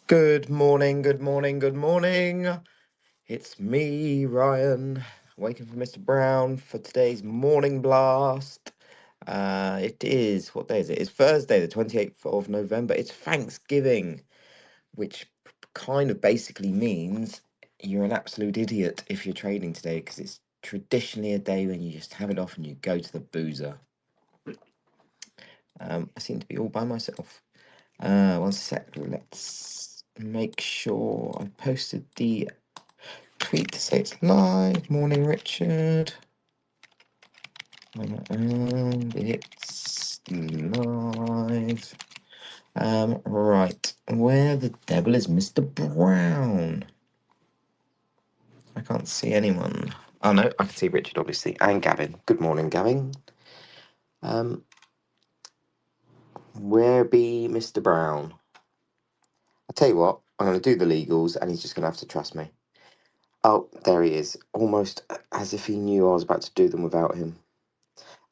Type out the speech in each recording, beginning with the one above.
Good morning, good morning, good morning. It's me, Ryan, waiting for Mr. Brown for today's morning blast. What day is it? It's Thursday, the 28th of November. It's Thanksgiving, which kind of basically means you're an absolute idiot if you're trading today, because it's traditionally a day when you just have it off and you go to the boozer. I seem to be all by myself. One sec, let's make sure I posted the tweet to say it's live. Morning, Richard. It's live. Right. Where the devil is Mr. Brown? I can't see anyone. Oh no, I can see Richard obviously, and Gavin. Good morning, Gavin. Where be Mr. Brown? I'll tell you what, I'm going to do the legals and he's just going to have to trust me. Oh, there he is. Almost as if he knew I was about to do them without him.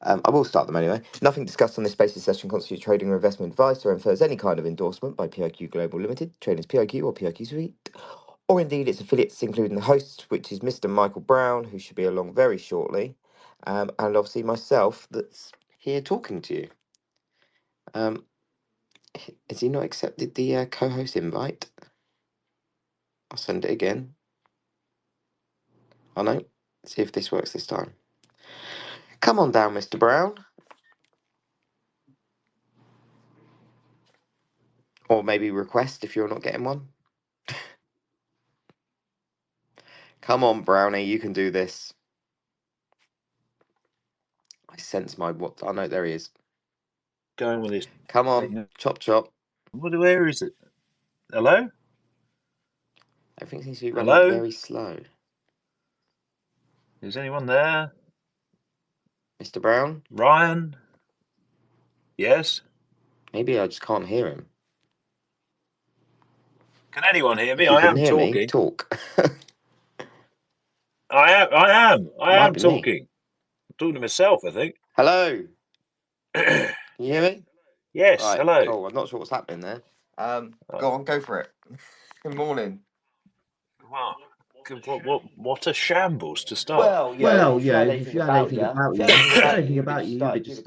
I will start them anyway. Nothing discussed on this Spaces session constitutes trading or investment advice or infers any kind of endorsement by PIQ Global Limited, Traders PIQ or PIQ Suite, or indeed its affiliates, including the host, which is Mr. Michael Brown, who should be along very shortly, and obviously myself, that's here talking to you. Has he not accepted the co-host invite? I'll send it again. Oh no, see if this works this time. Come on down, Mr. Brown. Or maybe request if you're not getting one. Come on, Brownie, you can do this. I sense my what? Oh no, there he is. Going with this. Come on, chop chop. Where is it? Hello? Everything seems to be running very slow. Is anyone there? Mr. Brown? Ryan? Yes? Maybe I just can't hear him. Can anyone hear me? If you I can am hear talking. me, talk. I am talking. Me. I'm talking to myself, I think. Hello. Can you hear me? Yes, right, hello. Cool. I'm not sure what's happening there. Go on, go for it. Good morning. Wow. What a shambles to start. Well, if you had anything about you, you'd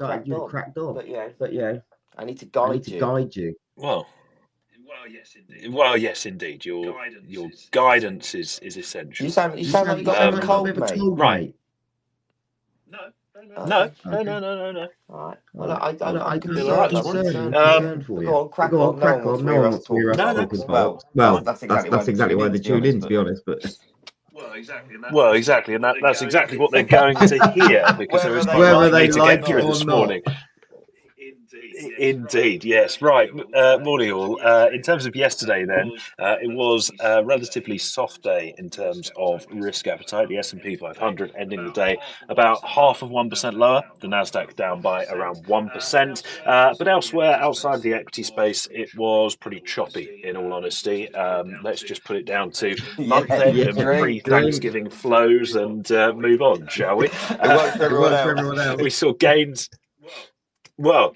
have cracked on. But I need to guide you. Well, yes, indeed. Your guidance is essential. You sound like you got a bit of a cold, mate. Right. No. All right. Well, I'm concerned. concerned for you. Go on, crack on. No one wants to hear us talk. Well, that's exactly why they tune in, to be honest. But well, exactly, and that's exactly what they're going to hear because there is quite a lot for me to get through this morning. Indeed, yes. Right. Morning, all. In terms of yesterday, then, it was a relatively soft day in terms of risk appetite. The S&P 500 ending the day about 0.5% lower. The Nasdaq down by around 1%. But elsewhere, outside the equity space, it was pretty choppy. In all honesty, let's just put it down to month end and pre-Thanksgiving flows and move on, shall we? It works for everyone else. We saw gains. Well,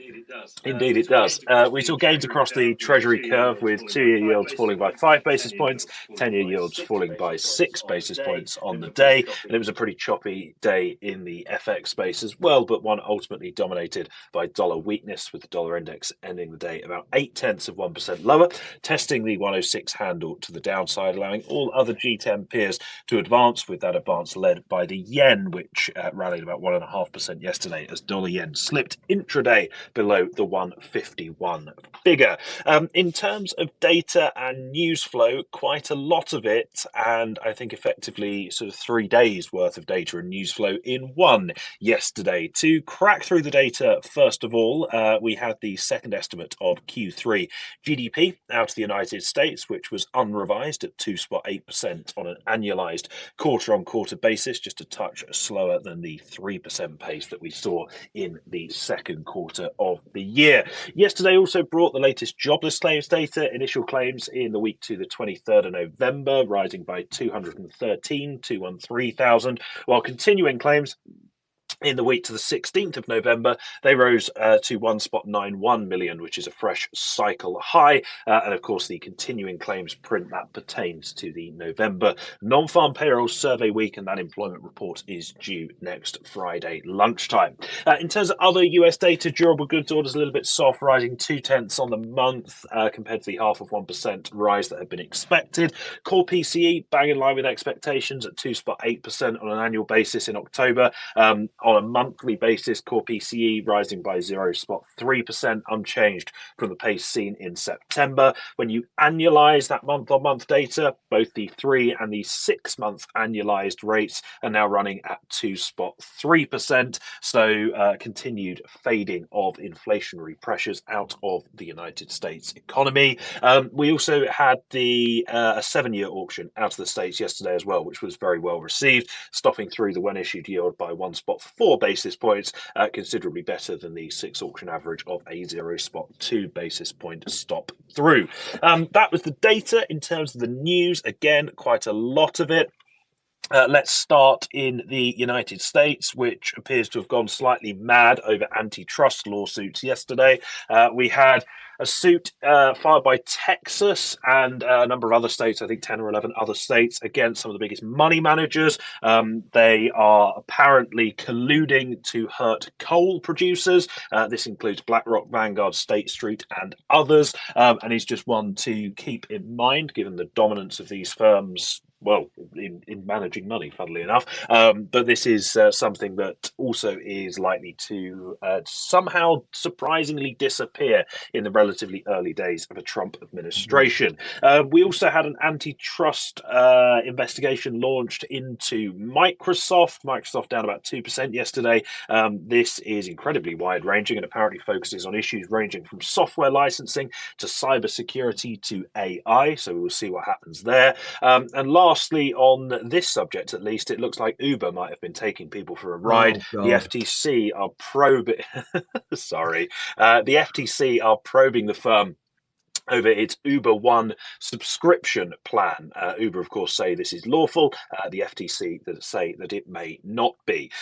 indeed it does. We saw gains across the Treasury curve with 2-year yields falling by 5 basis points, 10-year yields falling by 6 basis points on the day. And it was a pretty choppy day in the FX space as well, but one ultimately dominated by dollar weakness, with the dollar index ending the day about 0.8% lower, testing the 106 handle to the downside, allowing all other G10 peers to advance, with that advance led by the yen, which rallied about 1.5% yesterday as dollar yen slipped intraday below the 151 figure. In terms of data and news flow, quite a lot of it, and I think effectively sort of 3 days worth of data and news flow in one yesterday. To crack through the data, first of all, we had the second estimate of Q3 GDP out of the United States, which was unrevised at 2.8% on an annualized quarter-on-quarter basis, just a touch slower than the 3% pace that we saw in the second quarter of the year. Yesterday also brought the latest jobless claims data. Initial claims in the week to the 23rd of November, rising by 213,000, while continuing claims In the week to the 16th of November, they rose to 1.91 million, which is a fresh cycle high. And of course, the continuing claims print that pertains to the November non-farm payroll survey week, and that employment report is due next Friday lunchtime. In terms of other US data, durable goods orders a little bit soft, rising 0.2 on the month compared to the 0.5% rise that had been expected. Core PCE bang in line with expectations at 2.8% on an annual basis in October. On a monthly basis, core PCE rising by 0.3%, unchanged from the pace seen in September. When you annualize that month-on-month data, both the 3 and the 6 month annualized rates are now running at 2.3%. So continued fading of inflationary pressures out of the United States economy. We also had a 7-year auction out of the States yesterday as well, which was very well received, stopping through the when issued yield by 1.4 basis points, considerably better than the 6 auction average of a 0.2 basis point stop through. That was the data. In terms of the news, again, quite a lot of it. Let's start in the United States, which appears to have gone slightly mad over antitrust lawsuits yesterday. We had a suit filed by Texas and a number of other states, I think 10 or 11 other states, against some of the biggest money managers. They are apparently colluding to hurt coal producers. This includes BlackRock, Vanguard, State Street, and others, and is just one to keep in mind, given the dominance of these firms, well, in managing money, funnily enough. But this is something that also is likely to somehow surprisingly disappear in the relatively early days of a Trump administration. We also had an antitrust investigation launched into Microsoft. Microsoft down about 2% yesterday. This is incredibly wide-ranging and apparently focuses on issues ranging from software licensing to cybersecurity to AI. So we'll see what happens there. And lastly, on this subject at least, it looks like Uber might have been taking people for a ride. Oh, the God. FTC are probing. Sorry, the FTC are probing the firm over its Uber One subscription plan. Uber, of course, say this is lawful. The FTC that say that it may not be.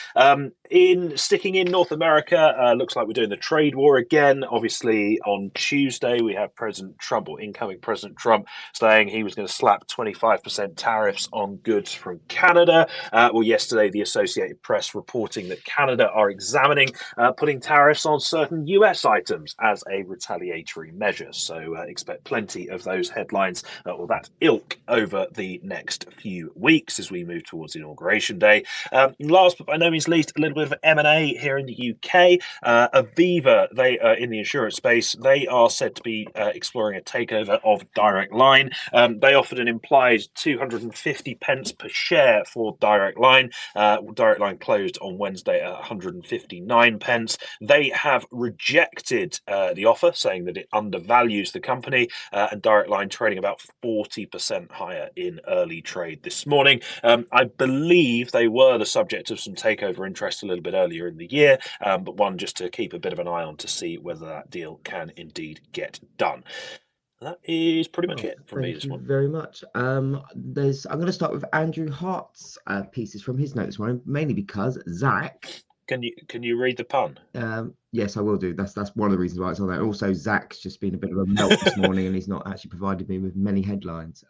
In sticking in North America, looks like we're doing the trade war again. Obviously, on Tuesday, we have President Trump, or incoming President Trump, saying he was going to slap 25% tariffs on goods from Canada. Well, yesterday, the Associated Press reporting that Canada are examining putting tariffs on certain US items as a retaliatory measure. So expect plenty of those headlines or that ilk over the next few weeks as we move towards Inauguration Day. Last but by no means least, a little bit of M&A here in the UK. Aviva, they are in the insurance space. They are said to be exploring a takeover of Direct Line. They offered an implied 250 pence per share for Direct Line. Direct Line closed on Wednesday at 159 pence. They have rejected the offer, saying that it undervalues the company, and Direct Line trading about 40% higher in early trade this morning. I believe they were the subject of some takeover interest a little bit earlier in the year, but one just to keep a bit of an eye on to see whether that deal can indeed get done. That is pretty much it from me this Thank you one. very much. I'm going to start with Andrew Hart's pieces from his note this morning, mainly because Zach. Can you read the pun? Yes, I will do. That's one of the reasons why it's on there. Also, Zach's just been a bit of a melt this morning, and he's not actually provided me with many headlines.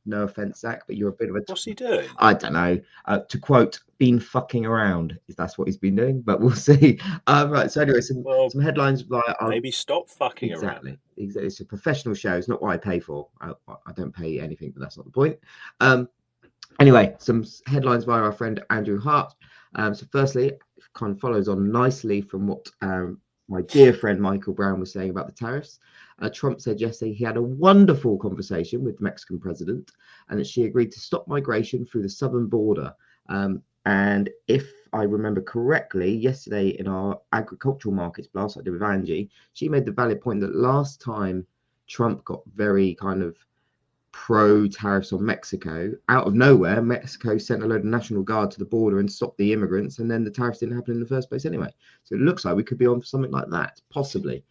No offense, Zach, but you're a bit of a. What's he doing? I don't know. To quote, "Been fucking around." Is that's what he's been doing? But we'll see. Right. So anyway, some headlines. Maybe stop fucking exactly. around. Exactly. It's a professional show. It's not what I pay for. I don't pay anything, but that's not the point. Anyway, some headlines by our friend Andrew Hart. So firstly, it kind of follows on nicely from what my dear friend Michael Brown was saying about the tariffs. Trump said yesterday he had a wonderful conversation with the Mexican president and that she agreed to stop migration through the southern border. And if I remember correctly, yesterday in our agricultural markets blast I did with Angie, she made the valid point that last time Trump got very kind of pro tariffs on Mexico, out of nowhere, Mexico sent a load of National Guard to the border and stopped the immigrants, and then the tariffs didn't happen in the first place anyway. So it looks like we could be on for something like that, possibly.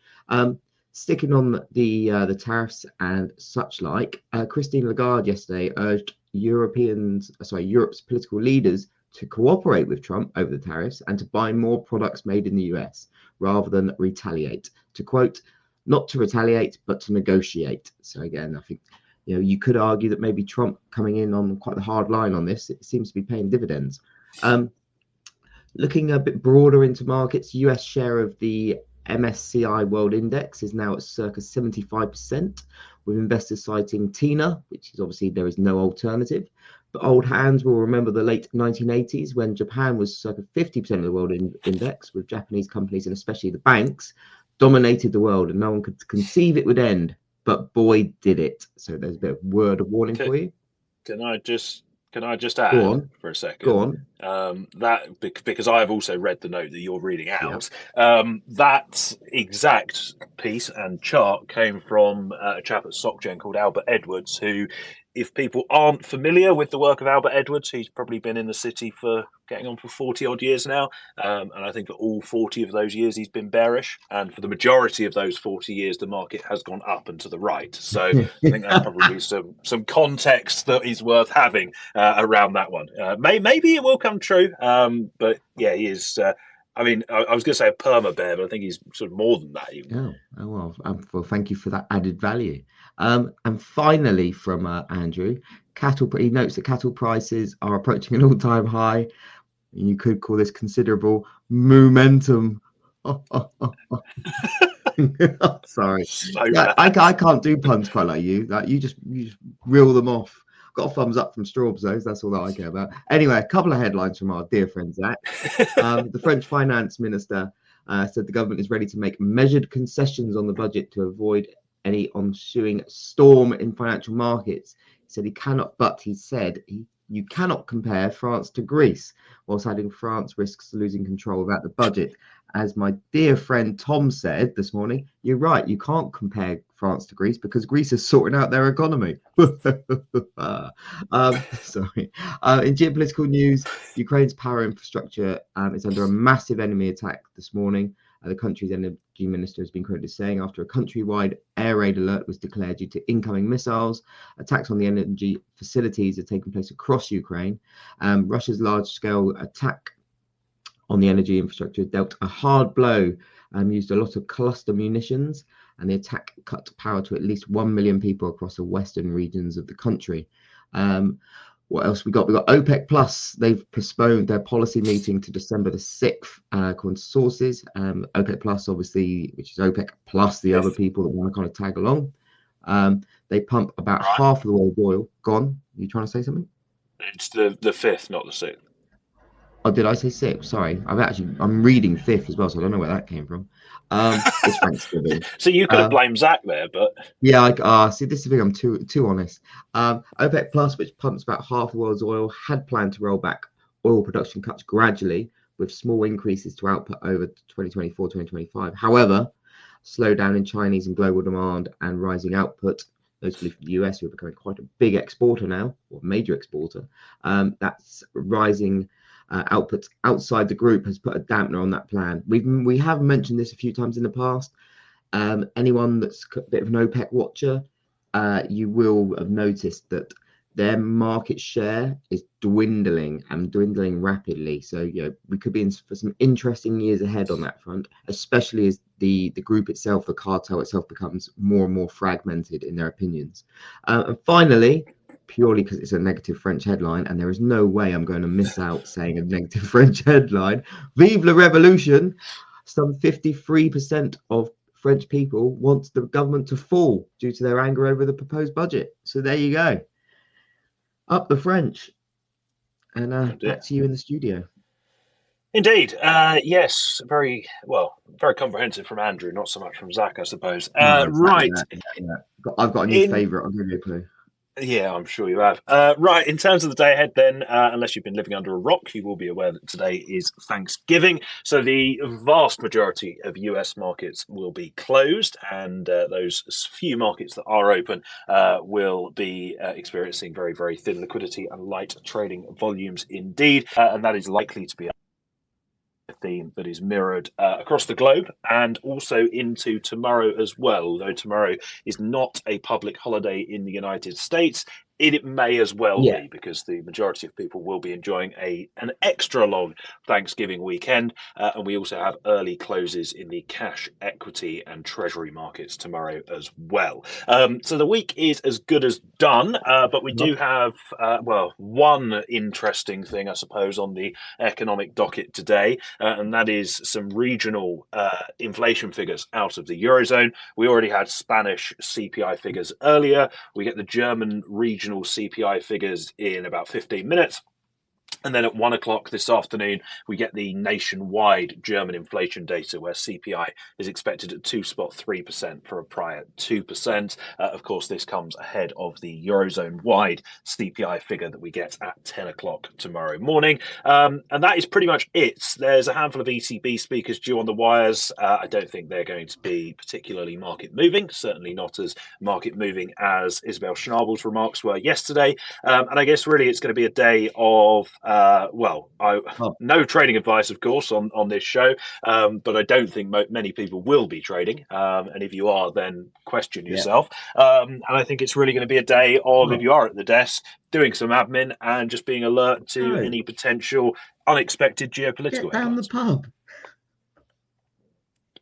Sticking on the tariffs and such like, Christine Lagarde yesterday urged Europe's political leaders to cooperate with Trump over the tariffs and to buy more products made in the US rather than retaliate. To quote, not to retaliate, but to negotiate. So again, I think you could argue that maybe Trump coming in on quite the hard line on this, it seems to be paying dividends. Looking a bit broader into markets, US share of the MSCI World Index is now at circa 75%, with investors citing TINA, which is obviously there is no alternative. But old hands will remember the late 1980s when Japan was circa 50% of the world index, with Japanese companies and especially the banks dominated the world, and no one could conceive it would end. But boy, did it. So there's a bit of word of warning for you. Can I just add Go on. for a second? Go on. That because I've also read the note that you're reading out. Yeah. That exact piece and chart came from a chap at SocGen called Albert Edwards, who, if people aren't familiar with the work of Albert Edwards, he's probably been in the city for getting on for 40 odd years now. And I think for all 40 of those years, he's been bearish. And for the majority of those 40 years, the market has gone up and to the right. So I think that's probably some context that is worth having around that one. Maybe it will come true. But yeah, he is. I mean, I was going to say a perma bear, but I think he's sort of more than that. Well, thank you for that added value. And finally, from Andrew, he notes that cattle prices are approaching an all-time high. You could call this considerable momentum. Sorry, I can't do puns quite like you. Like you just reel them off. Got a thumbs up from Strawbs, that's all that I care about. Anyway, a couple of headlines from our dear friend Zach. The French finance minister said the government is ready to make measured concessions on the budget to avoid any ensuing storm in financial markets. He said you cannot compare France to Greece, whilst adding France risks losing control without the budget. As my dear friend Tom said this morning, you're right, you can't compare France to Greece because Greece is sorting out their economy. Sorry. In geopolitical news, Ukraine's power infrastructure is under a massive enemy attack this morning. The country's energy minister has been quoted as saying after a countrywide air raid alert was declared due to incoming missiles, attacks on the energy facilities are taking place across Ukraine. Russia's large-scale attack on the energy infrastructure dealt a hard blow, used a lot of cluster munitions, and the attack cut power to at least 1 million people across the western regions of the country. What else we got? We got OPEC Plus. They've postponed their policy meeting to December the 6th, according to sources. OPEC Plus, obviously, which is OPEC plus the other people that want to kind of tag along. They pump about half of the world's oil. Gone. You trying to say something? It's the 5th, not the 6th. Oh, did I say 6th? Sorry, I'm reading 5th as well, so I don't know where that came from. It's Thanksgiving. So you could have blamed Zach there, but yeah, see, this is the thing. I'm too honest. OPEC Plus, which pumps about half the world's oil, had planned to roll back oil production cuts gradually, with small increases to output over 2024-2025. However, slowdown in Chinese and global demand and rising output, notably from the US, who are becoming quite a big exporter now, or major exporter, that's rising output outside the group has put a dampener on that plan. We have mentioned this a few times in the past. Anyone that's a bit of an OPEC watcher, you will have noticed that their market share is dwindling rapidly. So we could be in for some interesting years ahead on that front, especially as the group itself, the cartel itself, becomes more and more fragmented in their opinions. And finally, purely because it's a negative French headline, and there is no way I'm going to miss out saying a negative French headline. Vive la Revolution! Some 53% of French people want the government to fall due to their anger over the proposed budget. So there you go. Up the French. And back to you in the studio. Indeed. Yes, very comprehensive from Andrew, not so much from Zach, I suppose. Right. Yeah. I've got a new favourite. I'll give you a clue. Yeah, I'm sure you have. Right, in terms of the day ahead then, unless you've been living under a rock, you will be aware that today is Thanksgiving. So the vast majority of US markets will be closed, and those few markets that are open will be experiencing very, very thin liquidity and light trading volumes indeed. And that is likely to be a theme that is mirrored across the globe and also into tomorrow as well, although tomorrow is not a public holiday in the United States. It may as well Yeah. be, because the majority of people will be enjoying an extra long Thanksgiving weekend, and we also have early closes in the cash, equity, and treasury markets tomorrow as well. So the week is as good as done, but we do have one interesting thing, I suppose, on the economic docket today, and that is some regional inflation figures out of the Eurozone. We already had Spanish CPI figures earlier. We get the German regional CPI figures in about 15 minutes. And then at 1 o'clock this afternoon, we get the nationwide German inflation data, where CPI is expected at 2.3% for a prior 2%. Of course, this comes ahead of the Eurozone wide CPI figure that we get at 10 o'clock tomorrow morning. And that is pretty much it. There's a handful of ECB speakers due on the wires. I don't think they're going to be particularly market moving, certainly not as market moving as Isabel Schnabel's remarks were yesterday. And I guess really it's going to be a day of no trading advice, of course, on this show, but I don't think many people will be trading. And if you are, then question yourself. And I think it's really going to be a day of, if you are at the desk, doing some admin and just being alert to any potential unexpected geopolitical Get down headlines. the pub.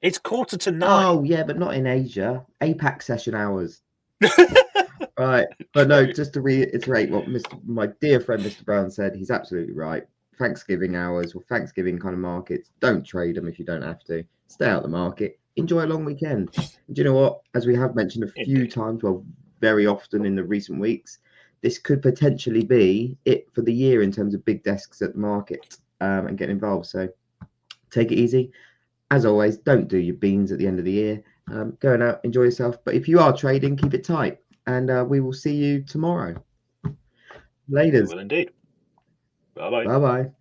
It's 8:45. Oh, yeah, but not in Asia. APAC session hours. Right. But no, just to reiterate what my dear friend Mr. Brown said, he's absolutely right. Thanksgiving hours, or Thanksgiving kind of markets, don't trade them if you don't have to. Stay out of the market. Enjoy a long weekend. And do you know what? As we have mentioned a few times, well, very often in the recent weeks, this could potentially be it for the year in terms of big desks at the market and get involved. So take it easy. As always, don't do your beans at the end of the year. Go out, enjoy yourself. But if you are trading, keep it tight. And we will see you tomorrow. Later. Well, indeed. Bye-bye. Bye-bye.